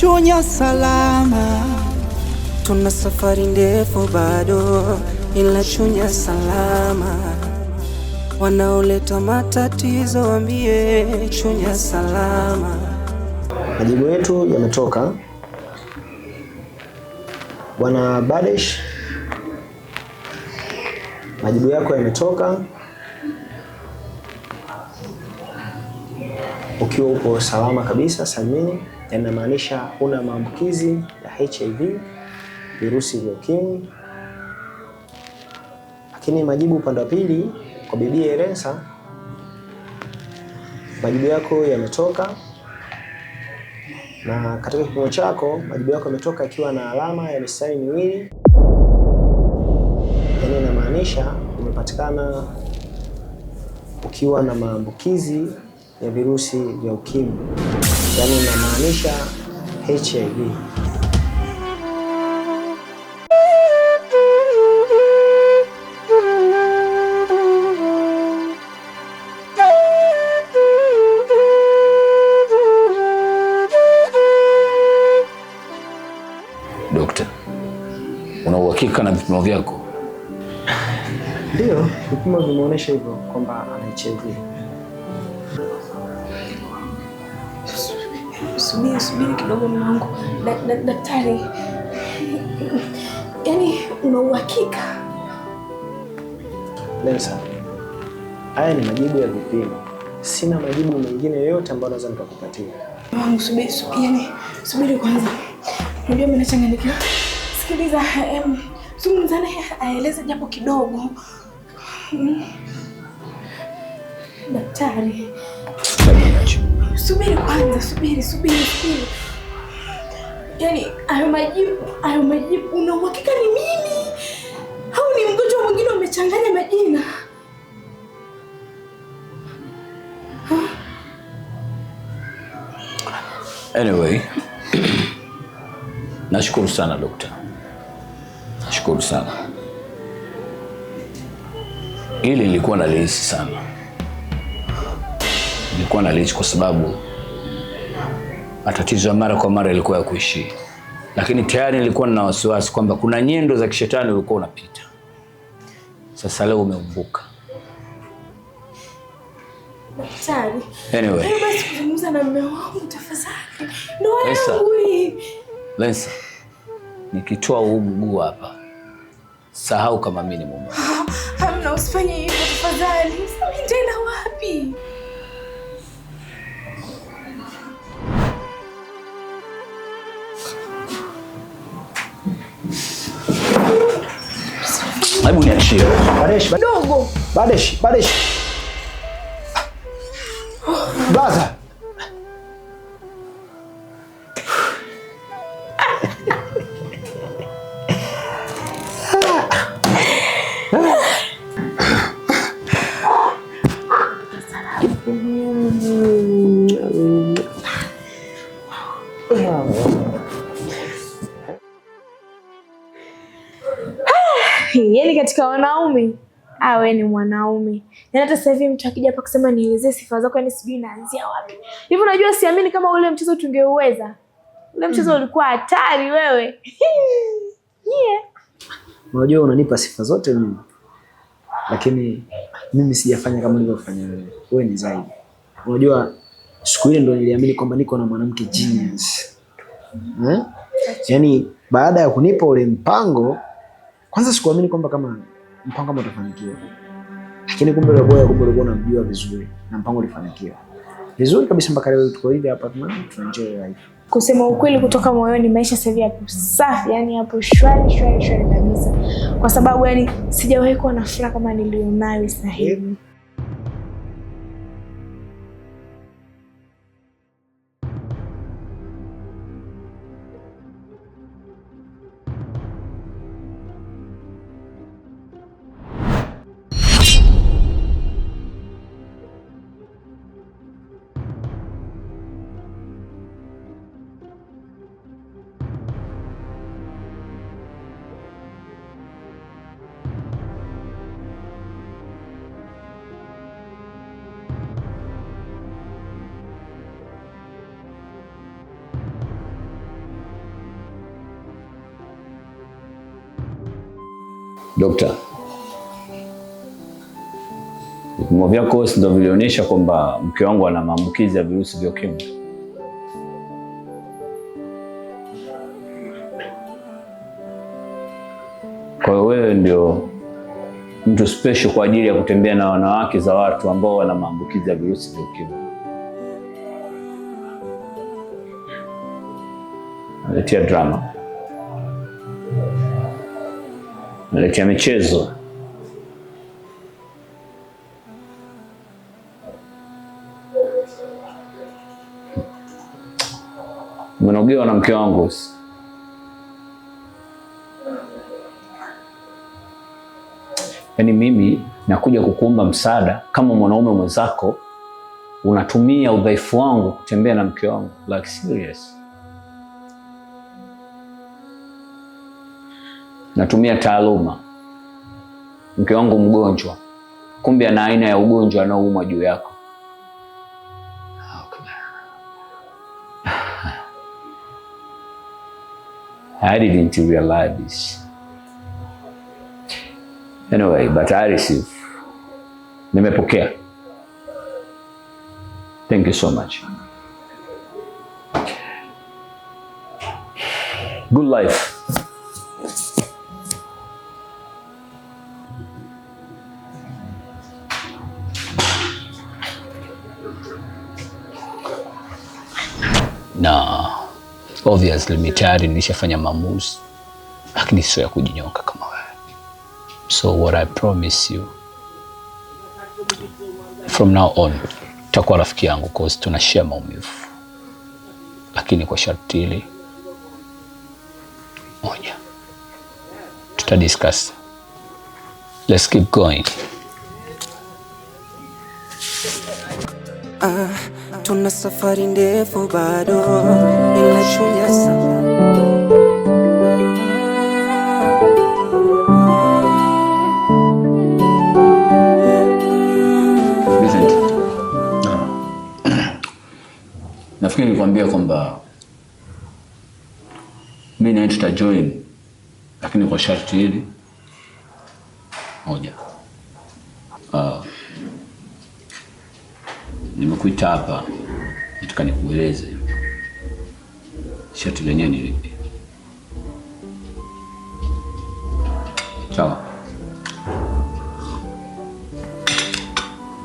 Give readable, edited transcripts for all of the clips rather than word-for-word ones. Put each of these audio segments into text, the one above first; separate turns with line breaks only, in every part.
Chunya salama, tuna safari ndefu bado, ila Chunya salama. Wanaoleta matatizo waambie Chunya salama.
Majibu yetu yametoka. Bwana Badesh, majibu yako yametoka. Ukiwa upo salama kabisa salmini, yanamaanisha huna maambukizi ya HIV, virusi vya ukimwi. Lakini majibu upande wa pili kwa bibi Erensa, majibu yako yametoka, na katika kipimo chako majibu yako yametoka ikiwa na alama ya mistari miwili. Yaani inamaanisha umepatikana ukiwa na maambukizi ya virusi vya ukimwi. Yaani inamaanisha HIV.
Dokta, una uhakika na vipimo vyako?
Ndio, vipimo vimeonyesha hivyo kwamba ana HIV.
Subiri kidogo mwanangu. Daktari, yaani una uhakika?
Lensa, haya ni majibu ya vipimo. Sina majibu mengine yoyote ambayo naweza nikakupatia.
Mwanangu, subiri kwanza. Unajua mimi nachanganyikiwa. Sikiliza, zungumza naye aeleze japo kidogo. Daktari. Subiri kwanza, subiri. Yaani hayo majibu una uhakika ni mimi au ni mgonjwa mwingine umechanganya majina?
Anyway, nashukuru sana dokta. Nashukuru sana. Hili nilikuwa nalihisi sana. Nilikuwa nalihisi kwa sababu matatizo ya mara kwa mara yalikuwa ya kuishi. Lakini tayari nilikuwa na wasiwasi kwamba kuna nyendo za kishetani ulikuwa unapita. Sasa leo umeumbuka.
Daktari.
Anyway.
Basi kuzungumza na mume wangu tafadhali. Ndoa yangu hii.
Lensa, nikitoa huu mguu hapa, sahau kama mimi ni mume.
Hamna, usifanye hivyo tafadhali. Sasa nitaenda wapi?
Hebu niachie.
Badesh,
Dogo.
Badesh. Baza.
Yaani katika wanaume, wewe ni mwanaume. Yaani hata sasa hivi mtu akija hapa kusema nielezee sifa zako, yani sijui naanzia wapi. Hivi unajua siamini kama ule mchezo tungeuweza. Ule mchezo ulikuwa hatari wewe. Yeah.
Unajua unanipa sifa zote mimi. Lakini mimi sijafanya kama ulivyofanya wewe. Wewe ni zaidi. Unajua siku ile ndo niliamini kwamba niko na mwanamke genius. Yaani baada ya kunipa ule mpango, kwanza sikuamini kwamba kama mpango kama utafanikiwa. Lakini kumbe ulikuwa unamjua vizuri na mpango ulifanikiwa. Vizuri kabisa mpaka leo tuko hivi hapa tunaenjoy life.
Kusema ukweli kutoka moyoni, maisha sasa hivi hapo safi, yani hapo shwari kabisa. Kwa sababu yani sijawahi kuwa na furaha kama nilionayo sasa hivi.
Dokta, vipimo vyako ndio vilionyesha kwamba mke wangu ana maambukizi ya virusi vya ukimwi. Kwa hiyo wewe ndio mtu special kwa ajili ya kutembea na wanawake za watu ambao wana maambukizi ya virusi vya ukimwi. Naletea drama, naletea michezo. Umenogewa na mke wangu. Yaani mimi nakuja kukuomba msaada kama mwanaume mwenzako, unatumia udhaifu wangu kutembea na mke wangu. Like serious. Natumia taaluma. Mke wangu mgonjwa, kumbe ana aina ya ugonjwa anaouma juu yako. I didn't realize this. Anyway, but I receive. Nimepokea. Thank you so much. Good life. Na obviously mimi tayari nilishafanya maamuzi, lakini sio ya kujinyoka kama wewe. So what I promise you, from now on utakuwa rafiki yangu cause tunashare maumivu, lakini kwa sharti hili moja. Tutadiscuss. Let's keep going.
Tuna safari ndefu bado, ila chunya sana.
Nafikiri nikwambia kwamba mimi na tutajoin, lakini kwa sharti hili moja. Nimekuita hapa nataka nikueleze sharti lenyewe ni lipi. Sawa?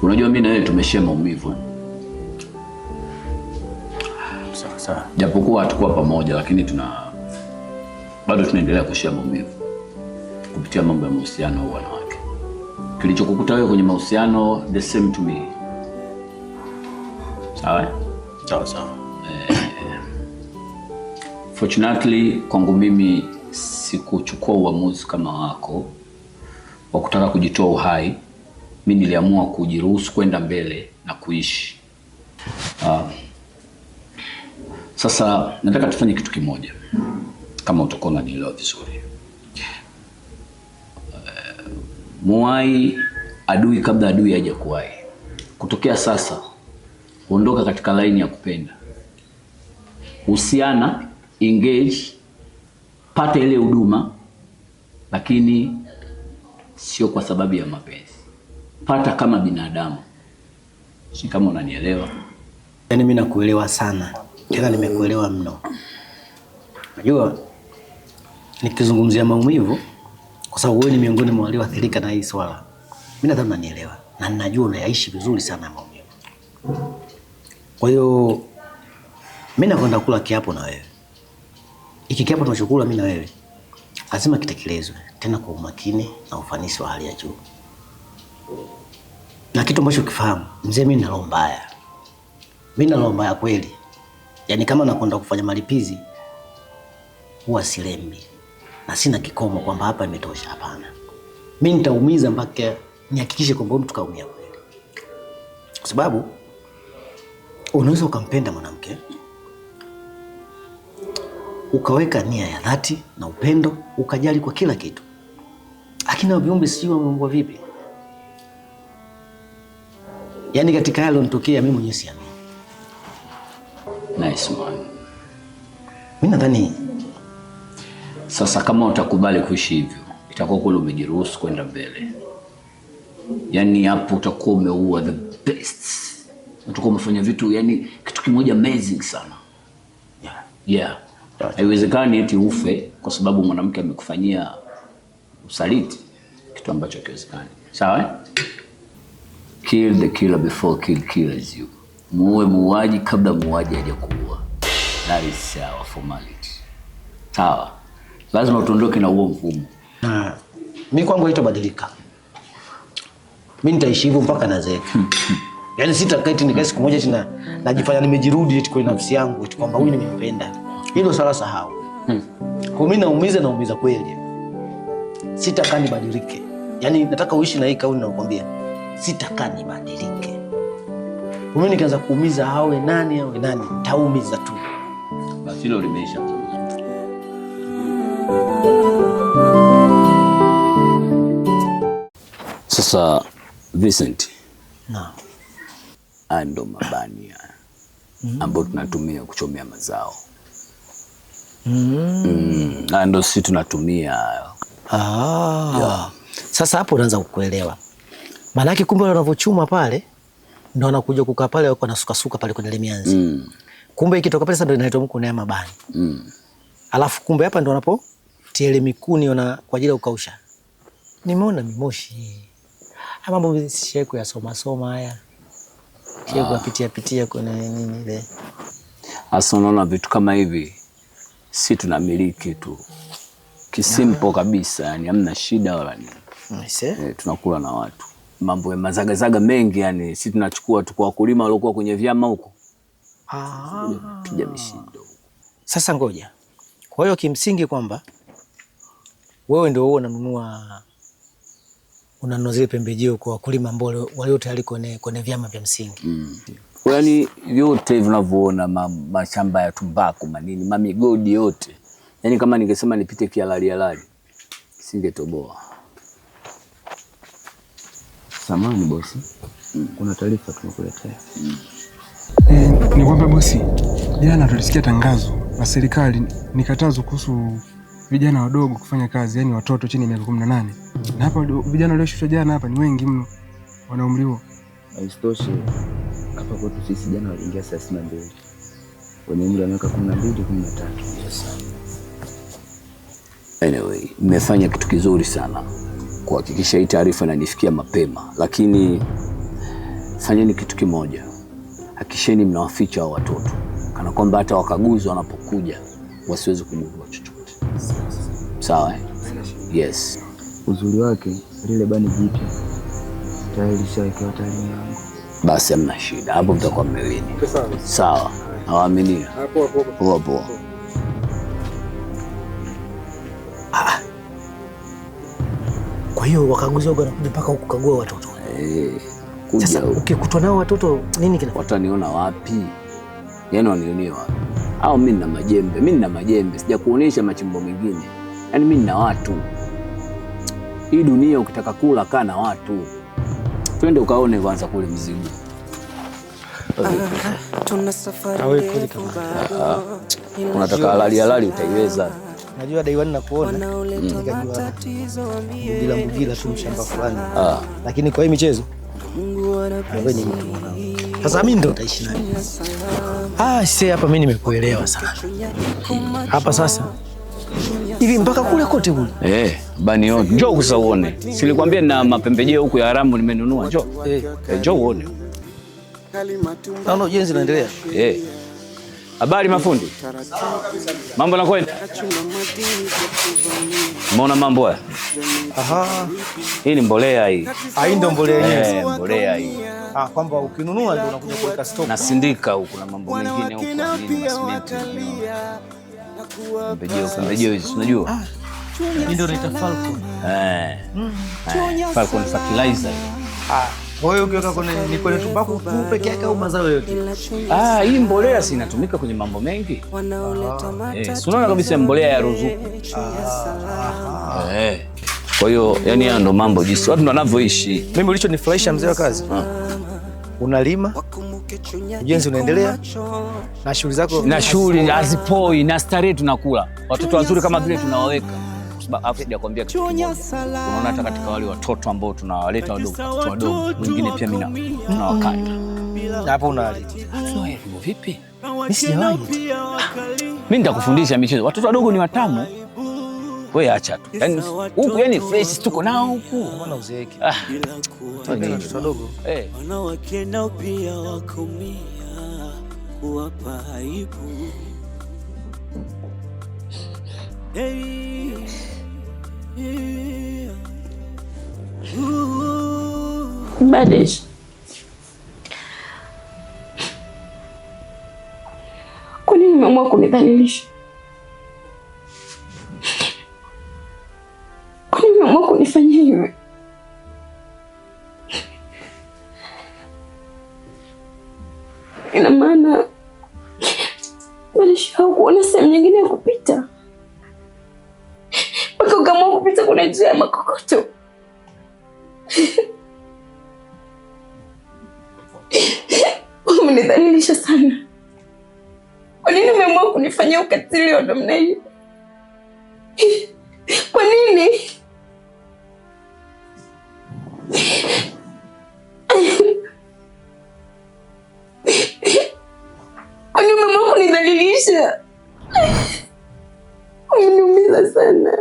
Unajua mimi na wewe tumeshare maumivu. Sawa. Japokuwa hatakuwa pamoja, lakini bado tunaendelea kushare maumivu kupitia mambo ya mahusiano au wanawake. Kilichokukuta wewe kwenye mahusiano the same to me. Sawa? Sawa. Fortunately kwangu mimi sikuchukua uamuzi kama wako wa kutaka kujitoa uhai. Mimi niliamua kujiruhusu kwenda mbele na kuishi. Sasa nataka tufanye kitu kimoja, kama utakuwa unanielewa vizuri. Muwai adui kabla adui hajakuwai. Kutokea sasa ondoka katika line ya kupenda. Husiana, engage, pata ile huduma, lakini sio kwa sababu ya mapenzi. Pata kama binadamu. Si kama unanielewa?
Yaani mimi nakuelewa sana. Tena nimekuelewa mno. Unajua nikizungumzia maumivu, kwa sababu wewe ni miongoni mwa walioathirika na hii swala, mimi nadhani unanielewa na ninajua unayaishi vizuri sana maumivu. Kwa hiyo mimi nakwenda kula kiapo na wewe. Hiki kiapo tunachokula mimi na wewe lazima kitekelezwe, tena kwa umakini na ufanisi wa hali ya juu. Na kitu ambacho kifahamu, mzee, mimi nina roho mbaya. Mimi nina roho mbaya kweli. Yaani kama nakwenda kufanya malipizi huwa silembi na sina kikomo kwamba hapa imetosha, hapana. Mimi nitaumiza mpaka nihakikishe kwamba mtu kaumia kweli. Kwa sababu unaweza ukampenda mwanamke ukaweka nia ya dhati na upendo, ukajali kwa kila kitu, lakini viumbe sio mambo vipi? Yaani katika hilo nitokea mimi mwenyewe siamini.
Nice man.
Mimi nadhani
sasa kama utakubali kuishi hivyo, itakuwa kule umejiruhusu kwenda mbele. Yani hapo utakuwa umeua the best. Utakuwa umefanya vitu, yani kitu kimoja amazing sana. Yeah. Haiwezekani eti ufe kwa sababu mwanamke amekufanyia usaliti, kitu ambacho hakiwezekani. Sawa eh? Kill the killer before kill kills you. Muue muuaji kabla muuaji hajakuua. That is our formality. Sawa. Lazima utondoke na huo mfumo.
Mimi kwangu haitobadilika. Mimi nitaishi hivyo mpaka nazeeka. Yaani sitakaiti nikae siku moja tena najifanya nimejirudi eti kwa nafsi yangu eti kwamba huyu nimempenda. Hilo sala sahau. Kwa mimi naumiza kweli. Sitakaa nibadilike. Yaani nataka uishi na hii kauli ninakwambia. Sitakaa nibadilike. Kwa mimi nikaanza kuumiza awe nani nitaumiza tu.
Basi hilo limeisha. Sasa Vincent.
Naam.
Ando mabani ambayo tunatumia kuchomea mazao. Ando sisi tunatumia.
Yeah. Sasa hapo unaanza kukuelewa. Maana yake kumbe wanavyochuma pale ndio wanakuja kukaa pale wako na suka pale kwenye mianzi. Kumbe ikitoka pale sasa ndio inaitwa mkuni ya mabani. Alafu kumbe hapa ndio wanapotia ile mikuni kwa ajili ya kukausha. Nimeona mimoshi. Haya mambo sisheko ya soma haya. Sisheko pitia kwenye nini ile.
Hasa unaona vitu kama hivi si tunamiliki tu. Kisimple kabisa, yani hamna shida wala nini. Tunakula na watu. Mambo ya mazagazaga mengi yani si tunachukua tu kwa wakulima waliokuwa kwenye vyama huko. Tuje mishindo.
Sasa ngoja. Kwa hiyo kimsingi kwamba wewe ndio unanunua zile pembejeo kwa wakulima ambao walio tayari kwenye vyama vya msingi.
Yaani yote vinavyoona mashamba ya tumbaku manini, mamigodi yote. Yaani kama ningesema nipite kihalali singetoboa.
Samahani bosi. Kuna taarifa tumekuletea.
Ni kwamba bosi, jana tulisikia tangazo la serikali ni katazo kuhusu vijana wadogo kufanya kazi, yani watoto chini ya miaka 18. Na hapa vijana walioshushwa jana hapa ni wengi mno. Wana umri huo.
Haisitoshe hapa kwetu sisi jana waliingia saa 62. Wenye umri wa miaka 12, 13.
Anyway, mmefanya kitu kizuri sana kuhakikisha hii taarifa inanifikia mapema, lakini fanyeni kitu kimoja. Hakikisheni mnawaficha hao watoto kana kwamba hata wakaguzi wanapokuja wasiweze kugundua chochote. Sawa? Yes.
Uzuri wake lile bani jipya tayari lishawekewa tarehe yangu.
Basi hamna shida. Hapo mtakuwa mmewini. Sawa. Nawaaminia. Hapo.
Kwa hiyo wakaguzi wao wanakuja mpaka kukagua watoto.
Kuja.
Sasa ukikutwa nao watoto nini kina?
Wataniona wapi? Yaani wanionea wapi? Au mimi nina majembe. Sija kuonesha machimbo mengine. Yaani mimi nina watu. Hii dunia ukitaka kula kana watu. Twende ukaone kwanza kule mzigo.
Tuna safari ndefu bado.
Unataka halali utaiweza.
Najua daiwani na kuona. Bila tu mshamba fulani. Lakini kwa hii michezo wewe ni mtu mwanao. Sasa mimi ndo utaishi naye. Sasa hapa mimi nimekuelewa sana. Hapa sasa hivi mpaka kule kote kule.
Bani yote. Njoo uone. Silikwambia na mapembejeo huku ya haramu nimenunua. Njoo. Njoo uone.
Naona ujenzi unaendelea.
Habari mafundi. Mambo yanakwenda? Umeona mambo haya? Hii ni mbolea hii.
Hii ndio mbolea yenyewe.
Mbolea hii.
Kwamba ukinunua ndio unakuja kuweka stock.
Na sindika huku na mambo mengine huko nini simenti. Pembejeo hizi unajua?
Hii ndio inaitwa Falcon.
Falcon fertilizer.
Kwa hiyo ukiweka kwenye tumbaku tu peke yake au mazao yote?
Hii mbolea si inatumika kwenye mambo mengi. Unaona kabisa mbolea ya ruzuku. Kwa hiyo yani ndo mambo jinsi watu wanavyoishi.
Mimi ulichonifurahisha mzee wa kazi. Unalima, ujenzi unaendelea na shughuli zako
na shughuli hazipoi na starehe tunakula. Watoto wazuri kama vile tunawaweka. kwa sababu afu sijakwambia kitu kimoja. Unaona hata katika wale watoto ambao tunawaleta wadogo, wengine pia mimi tunawakata.
Na hapo unaleta.
Sio hivyo vipi?
Mimi sijawahi.
Mimi nitakufundisha michezo. Watoto wadogo ni watamu. Wewe acha tu. Yaani huku yani fresh tuko nao huku.
Mbona uzeeki?
Watoto wadogo.
Wanawake nao pia wakumia kuwapa aibu.
Badesh, kwa nini umeamua kunidhalilisha? Kwa nini umeamua kunifanyia hivi? Ina maana Badesh haukuona sehemu nyingine ya kupita mpaka ukaamua kupita kuna njia ya makokoto? Umenidhalilisha sana. Kwa nini umeamua kunifanyia ukatili wa namna hiyo? Kwa nini? Kwa nini umeamua kunidhalilisha? Umeniumiza sana.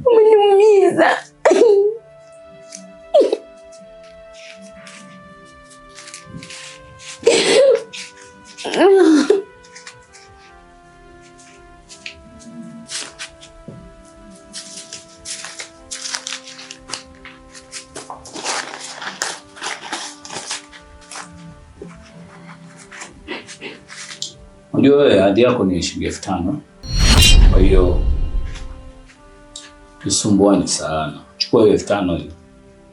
Umeniumiza.
Unajua wewe hadhi yako ni shilingi 5,000. Kwa hiyo tusumbuani sana. Chukua hiyo 5,000 hiyo.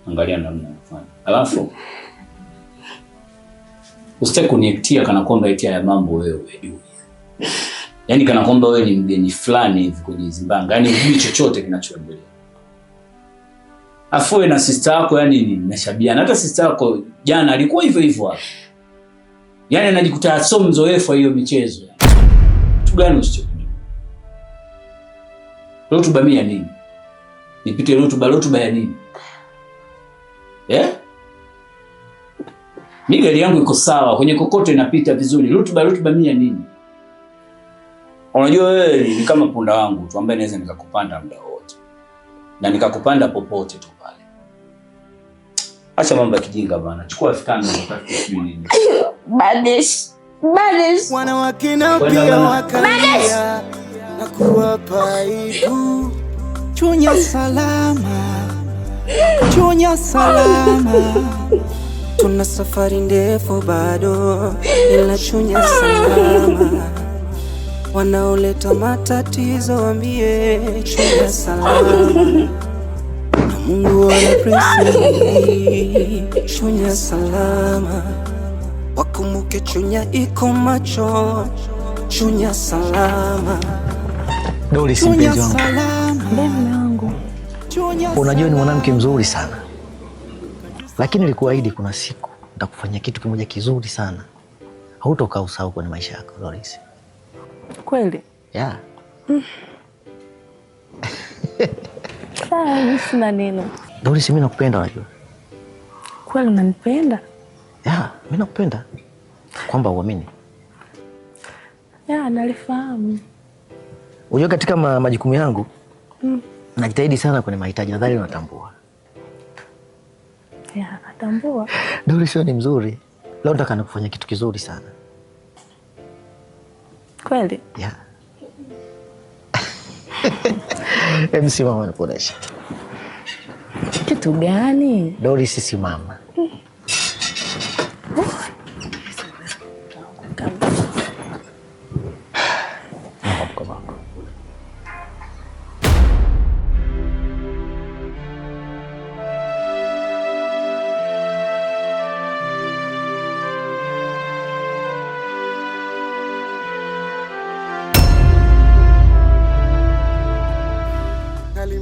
Angalia namna unafanya. Alafu usitaki kuniektia kana kwamba eti ya mambo wewe hujui. Yaani kana kwamba wewe ni mgeni fulani hivi kwenye Zimbabwe. Yaani hujui chochote kinachoendelea. Afu na sister yako yani ninashabiana. Hata sister yako jana alikuwa hivyo hivyo hapo. Yaani anajikuta so mzoefu hiyo michezo. Kitu gani usichokijua? Rotuba mia nini? Nipite rotuba ya nini? Mimi gari yangu iko sawa, kwenye kokoto inapita vizuri. Rotuba mia nini? Unajua wewe ni kama punda wangu tu ambaye naweza nikakupanda muda wote. Na nikakupanda popote tu pale. Acha mambo ya kijinga bana. Chukua 5,000 utafute sijui nini.
Badesh.
Wanawake nao pia wakalia na kuwapa aibu. Chunya salama, chunya salama. Tuna safari ndefu bado, ila chunya salama. Wanaoleta matatizo waambie chunya salama. Na Mungu anapresi chunya salama. Wakumbuke chunya iko macho, chunya salama.
Doris mpenzi wangu.
Mume wangu.
Unajua ni mwanamke mzuri sana. Lakini nilikuahidi kuna siku nitakufanyia kitu kimoja kizuri sana. Hautokaa usahau kwenye maisha yako, Doris.
Kweli?
Yeah.
Sawa, sina neno.
Doris, mimi nakupenda unajua.
Kweli unanipenda?
Yeah, mimi nakupenda. Kwamba uamini.
Yeah, nalifahamu.
Unajua katika majukumu yangu najitahidi sana kwenye mahitaji, nadhani unatambua.
Yeah, natambua.
Doris ni mzuri. Leo nataka nikufanyia kitu kizuri sana.
Kweli?
Yeah. MC mama nakuonesha.
Kitu gani?
Doris simama.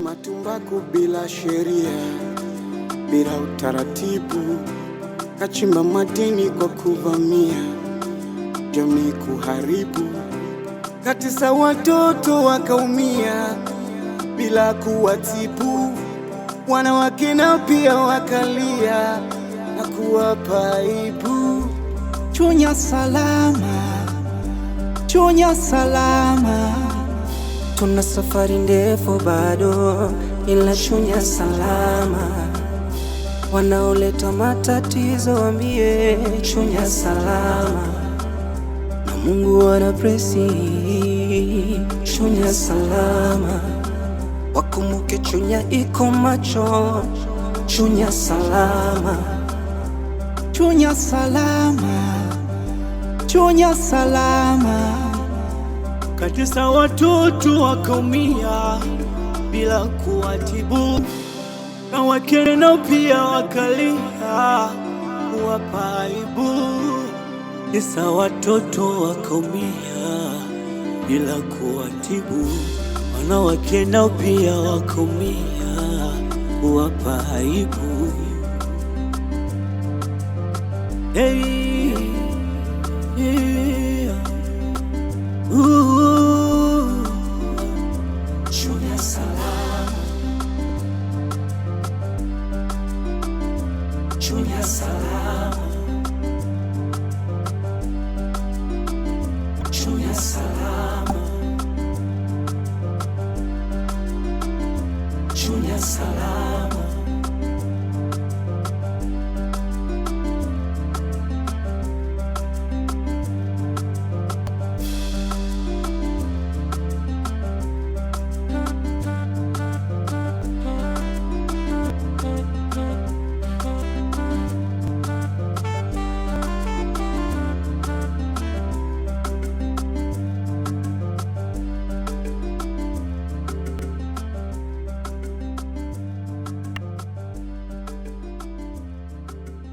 Matumbaku bila sheria, bila utaratibu, kachimba madini kwa kuvamia, jamii kuharibu, katisa watoto wakaumia bila kuwatibu, wanawake na pia wakalia na kuwapa aibu. Chunya salama, Chunya salama, tuna safari ndefu bado, ila Chunya salama. Wanaoleta matatizo waambie Chunya salama, na Mungu anapresi Chunya salama. Wakumbuke Chunya iko macho, Chunya salama, Chunya salama, Chunya salama. Katisa watoto wakaumia bila kuwatibu, na wake nao pia wakalia kuwapa aibu. Katisa watoto wakaumia bila kuwatibu, wanawake nao pia wakaumia kuwapa aibu. Hey, hey.